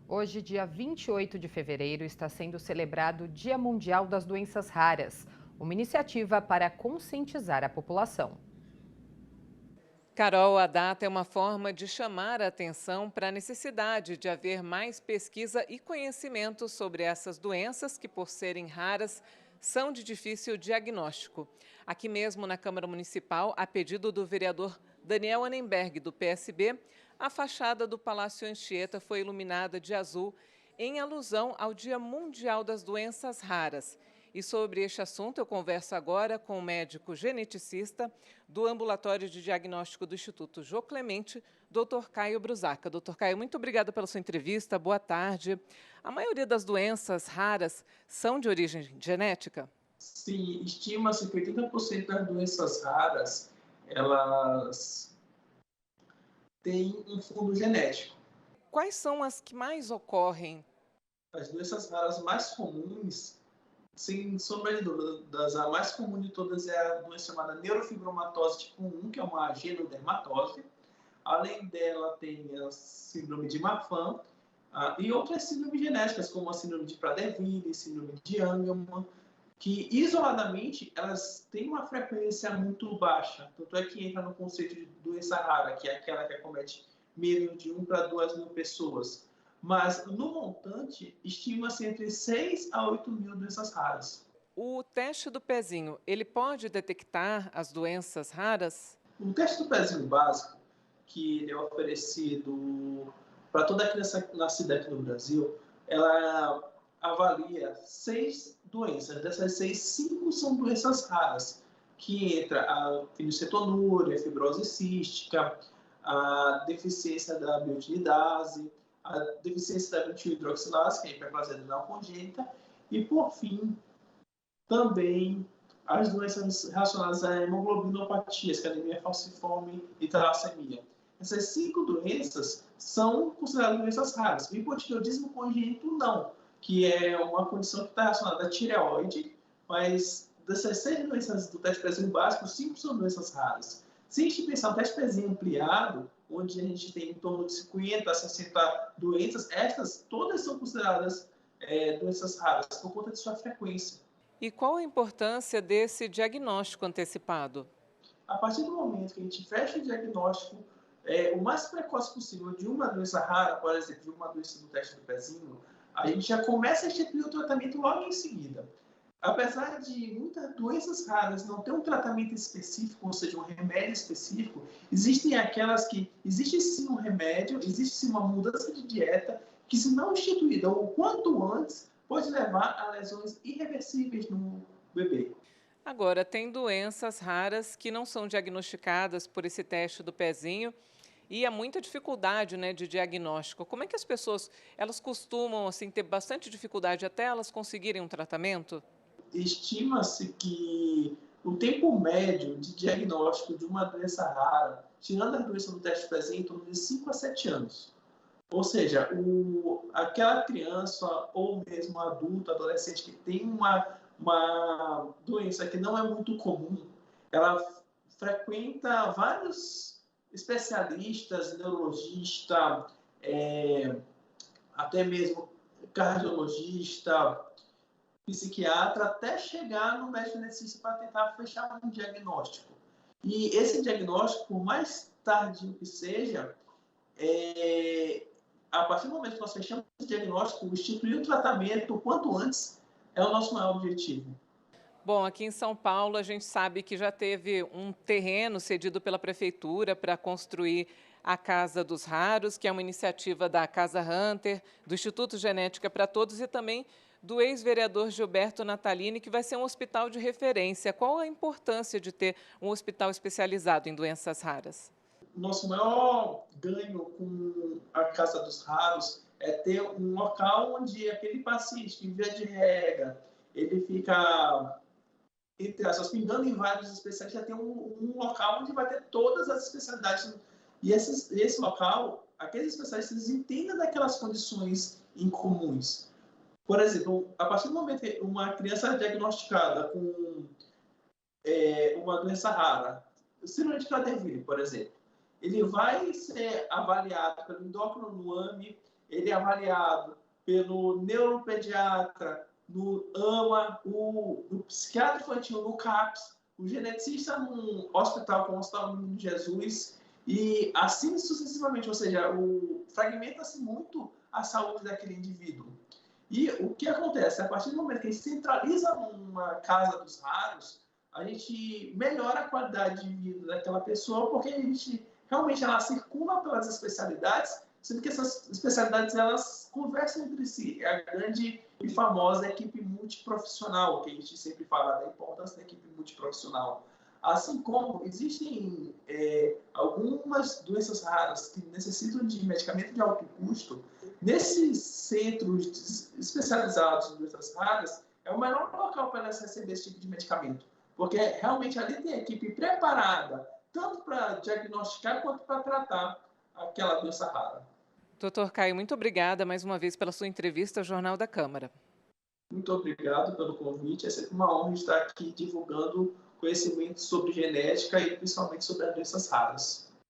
Hoje, dia 28 de fevereiro, está sendo celebrado o Dia Mundial das Doenças Raras, uma iniciativa para conscientizar a população. Carol, a data é uma forma de chamar a atenção para a necessidade de haver mais pesquisa e conhecimento sobre essas doenças que, por serem raras, são de difícil diagnóstico. Aqui mesmo na Câmara Municipal, a pedido do vereador Daniel Annemberg, do PSB, a fachada do Palácio Anchieta foi iluminada de azul em alusão ao Dia Mundial das Doenças Raras. E sobre este assunto eu converso agora com o médico geneticista do Ambulatório de Diagnóstico do Instituto Jô Clemente, Dr. Caio Brusaca. Dr. Caio, muito obrigada pela sua entrevista, boa tarde. A maioria das doenças raras são de origem genética? Sim, estima-se que 80% das doenças raras, elas têm um fundo genético. Quais são as que mais ocorrem? As doenças raras mais comuns, sem sombra de dúvidas, a mais comum de todas é a doença chamada neurofibromatose tipo 1, que é uma genodermatose. Além dela, tem a síndrome de Marfan e outras síndromes genéticas, como a síndrome de Prader-Willi, síndrome de Angelman, que isoladamente elas têm uma frequência muito baixa. Tanto é que entra no conceito de doença rara, que é aquela que acomete menos de 1 para 2 mil pessoas. Mas, no montante, estima-se entre 6 a 8 mil doenças raras. O teste do pezinho, ele pode detectar as doenças raras? O teste do pezinho básico, que ele é oferecido para toda criança nascida aqui no Brasil, ela avalia 6 doenças. Dessas 6, 5 são doenças raras, que entra a fenilcetonúria, a fibrose cística, a deficiência da biotinidase, a deficiência da metilhidroxilase, que é a hiperplasia adrenal congênita, e, por fim, também as doenças relacionadas a hemoglobinopatias, que é anemia falciforme e talassemia. Essas 5 doenças são consideradas doenças raras. O hipotireoidismo congênito não, que é uma condição que está relacionada à tireoide, mas dessas 6 doenças do teste pezinho básico, 5 são doenças raras. Se a gente pensar no teste pezinho ampliado, onde a gente tem em torno de 50 a 60 doenças, estas todas são consideradas doenças raras por conta de sua frequência. E qual a importância desse diagnóstico antecipado? A partir do momento que a gente fecha o diagnóstico o mais precoce possível de uma doença rara, por exemplo, de uma doença do teste do pezinho, a gente já começa a instituir o tratamento logo em seguida. Apesar de muitas doenças raras não ter um tratamento específico, ou seja, um remédio específico, existem aquelas que existe sim um remédio, existe sim uma mudança de dieta, que se não instituída o quanto antes, pode levar a lesões irreversíveis no bebê. Agora, tem doenças raras que não são diagnosticadas por esse teste do pezinho e há muita dificuldade, né, de diagnóstico. Como é que as pessoas, elas costumam assim ter bastante dificuldade até elas conseguirem um tratamento? Estima-se que o tempo médio de diagnóstico de uma doença rara, tirando as doenças do teste pezinho, é em torno de 5 a 7 anos. Ou seja, aquela criança ou mesmo adulto, adolescente que tem uma doença que não é muito comum, ela frequenta vários especialistas, neurologista, até mesmo cardiologista, psiquiatra, até chegar no médico geneticista para tentar fechar um diagnóstico. E esse diagnóstico, por mais tardio que seja, a partir do momento que nós fechamos o diagnóstico, instituir o tratamento o quanto antes é o nosso maior objetivo. Bom, aqui em São Paulo a gente sabe que já teve um terreno cedido pela prefeitura para construir a Casa dos Raros, que é uma iniciativa da Casa Hunter, do Instituto Genética para Todos e também do ex-vereador Gilberto Natalini, que vai ser um hospital de referência. Qual a importância de ter um hospital especializado em doenças raras? Nosso maior ganho com a Casa dos Raros é ter um local onde aquele paciente que, via de regra, ele fica, entre aspas, pingando em vários especialistas, já tem um local onde vai ter todas as especialidades. E esse local, aqueles especialistas entendem daquelas condições incomuns. Por exemplo, a partir do momento que uma criança é diagnosticada com uma doença rara, síndrome de Prader-Willi, por exemplo, ele vai ser avaliado pelo endócrino no AME, ele é avaliado pelo neuropediatra, no AMA, o psiquiatra infantil no CAPS, o geneticista num hospital como o Hospital Menino Jesus, e assim sucessivamente, ou seja, fragmenta-se muito a saúde daquele indivíduo. E o que acontece? A partir do momento que a gente centraliza uma casa dos raros, a gente melhora a qualidade de vida daquela pessoa, porque a gente realmente ela circula pelas especialidades, sendo que essas especialidades elas conversam entre si. É a grande e famosa equipe multiprofissional, que a gente sempre fala da importância da equipe multiprofissional. Assim como existem algumas doenças raras que necessitam de medicamento de alto custo, nesses centros especializados em doenças raras, é o melhor local para elas receber esse tipo de medicamento, porque realmente ali tem a equipe preparada, tanto para diagnosticar quanto para tratar aquela doença rara. Doutor Caio, muito obrigada mais uma vez pela sua entrevista ao Jornal da Câmara. Muito obrigado pelo convite. É sempre uma honra estar aqui divulgando conhecimentos sobre genética e principalmente sobre as doenças raras.